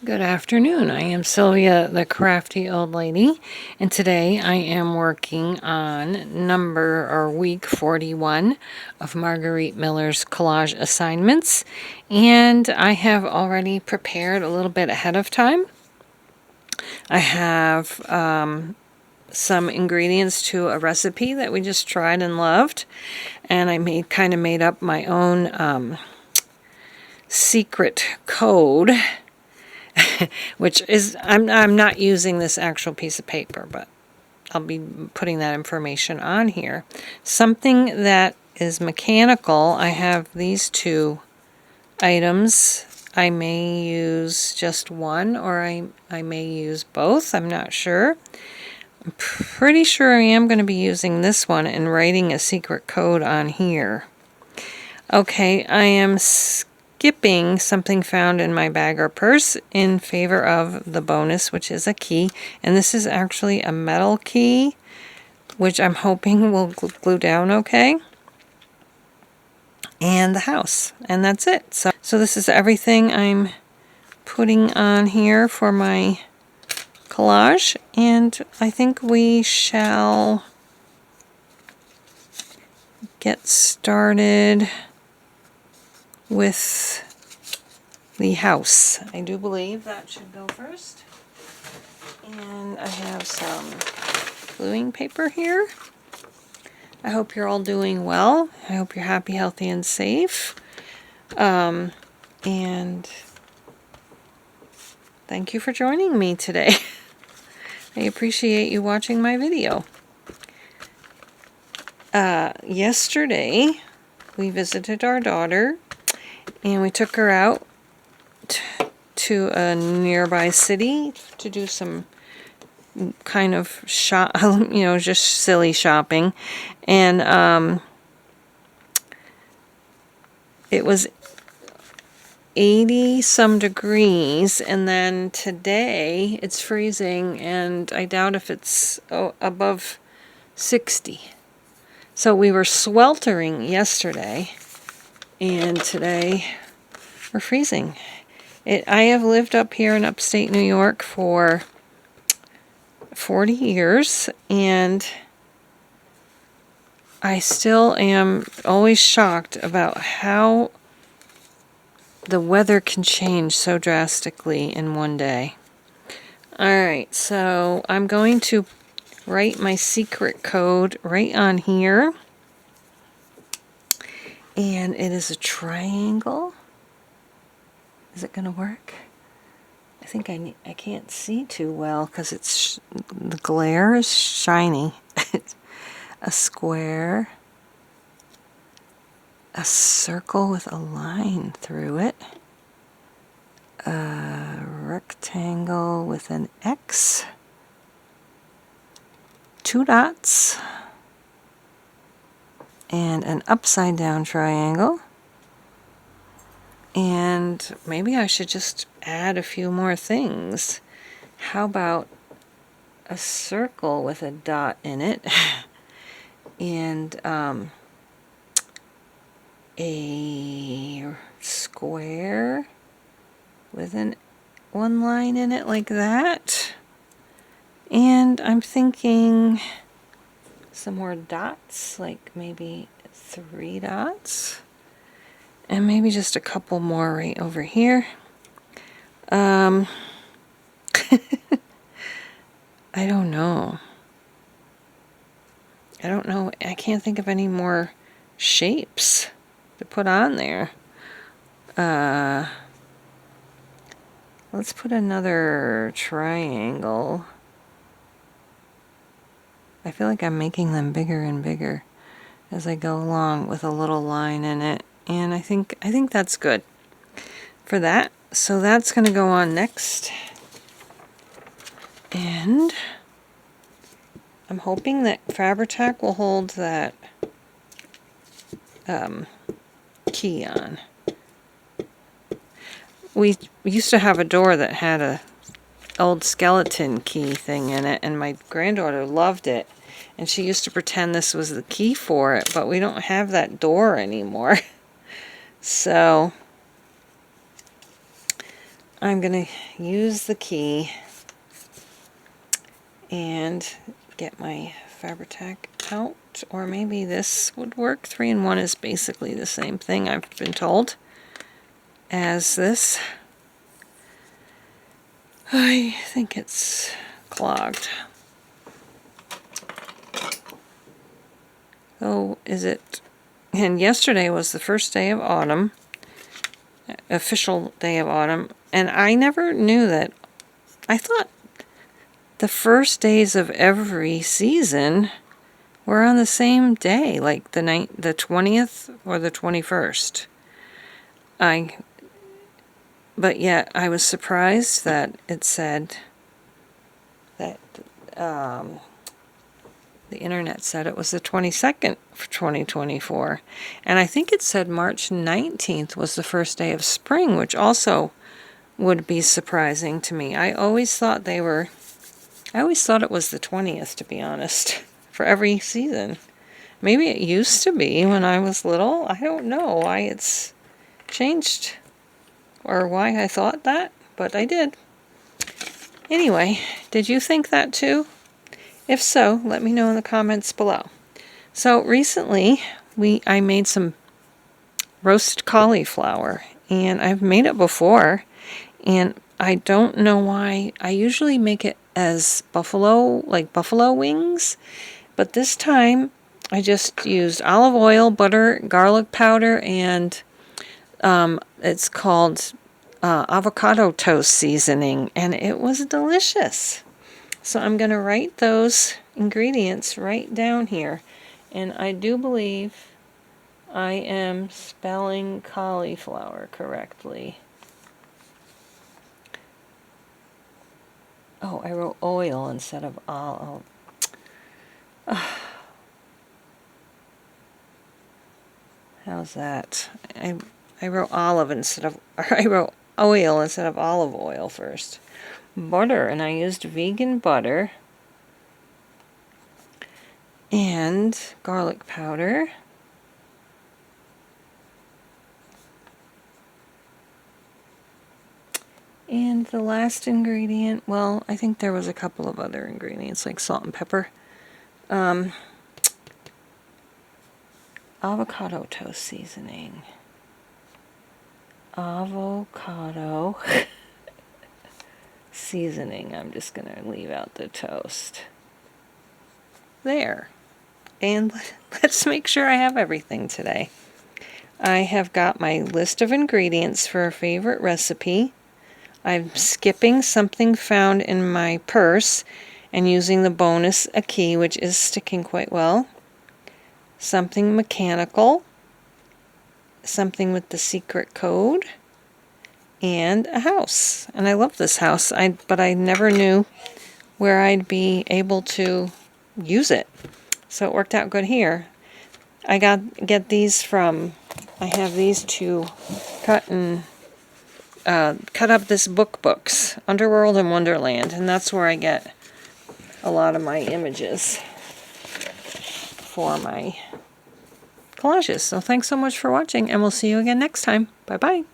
Good afternoon. I am Sylvia, the crafty old lady, and today I am working on week 41 of Margarete Miller's collage assignments, and I have already prepared a little bit ahead of time. I have some ingredients to a recipe that we just tried and loved, and I kind of made up my own secret code. Which is, I'm not using this actual piece of paper, but I'll be putting that information on here. Something that is mechanical, I have these two items. I may use just one, or I may use both. I'm not sure. I'm pretty sure I am going to be using this one and writing a secret code on here. Okay, I am skipping something found in my bag or purse in favor of the bonus, which is a key. And this is actually a metal key, which I'm hoping will glue down okay. And the house. And that's it. So this is everything I'm putting on here for my collage. And I think we shall get started with the house. I do believe that should go first. And I have some gluing paper here. I hope you're all doing well. I hope you're happy, healthy, and safe. And thank you for joining me today. I appreciate you watching my video. Yesterday, we visited our daughter, and we took her out to a nearby city to do some kind of shop, just silly shopping. And it was 80 some degrees, and then today it's freezing, and I doubt if it's above 60. So we were sweltering yesterday, and today we're freezing. I have lived up here in upstate New York for 40 years, and I still am always shocked about how the weather can change so drastically in one day. Alright, so I'm going to write my secret code right on here. And it is a triangle. Is it going to work? I think I can't see too well because it's the glare is shiny. A square, a circle with a line through it, a rectangle with an X, 2 dots, and an upside down triangle. And maybe I should just add a few more things. How about a circle with a dot in it? And a square with one line in it like that. And I'm thinking some more dots, like maybe 3 dots. And maybe just a couple more right over here. I don't know. I can't think of any more shapes to put on there. Let's put another triangle. I feel like I'm making them bigger and bigger as I go along with a little line in it. And I think that's good for that. So that's going to go on next. And I'm hoping that Fabri-Tac will hold that key on. We used to have a door that had a old skeleton key thing in it, and my granddaughter loved it. And she used to pretend this was the key for it, but we don't have that door anymore. So I'm going to use the key and get my Fabri-Tac out, or maybe this would work. 3-in-1 is basically the same thing, I've been told, as this. I think it's clogged. Oh, is it? And yesterday was the first day of autumn, official day of autumn, and I never knew that. I thought the first days of every season were on the same day, like the 20th or the 21st. But yet I was surprised that it said that the internet said it was the 22nd for 2024. And I think it said March 19th was the first day of spring, which also would be surprising to me. I always thought it was the 20th, to be honest, for every season. Maybe it used to be when I was little. I don't know why it's changed or why I thought that, but I did. Anyway, did you think that too? If so, let me know in the comments below. So recently, I made some roast cauliflower, and I've made it before, and I don't know why. I usually make it as buffalo wings, but this time I just used olive oil, butter, garlic powder, and it's called avocado toast seasoning, and it was delicious. So I'm going to write those ingredients right down here, and I do believe I am spelling cauliflower correctly. Oh, I wrote oil instead of olive. How's that? I wrote olive instead of, or I wrote oil instead of olive oil first. Butter, and I used vegan butter and garlic powder. And the last ingredient, well, I think there was a couple of other ingredients like salt and pepper. Avocado toast seasoning. Avocado seasoning. I'm just going to leave out the toast. There. And let's make sure I have everything today. I have got my list of ingredients for a favorite recipe. I'm skipping something found in my purse and using the bonus a key, which is sticking quite well. Something mechanical. Something with the secret code. And a house. And I love this house, but I never knew where I'd be able to use it. So it worked out good here. I get these from, I have these to cut up this books, Underworld and Wonderland, and that's where I get a lot of my images for my collages. So thanks so much for watching, and we'll see you again next time. Bye-bye.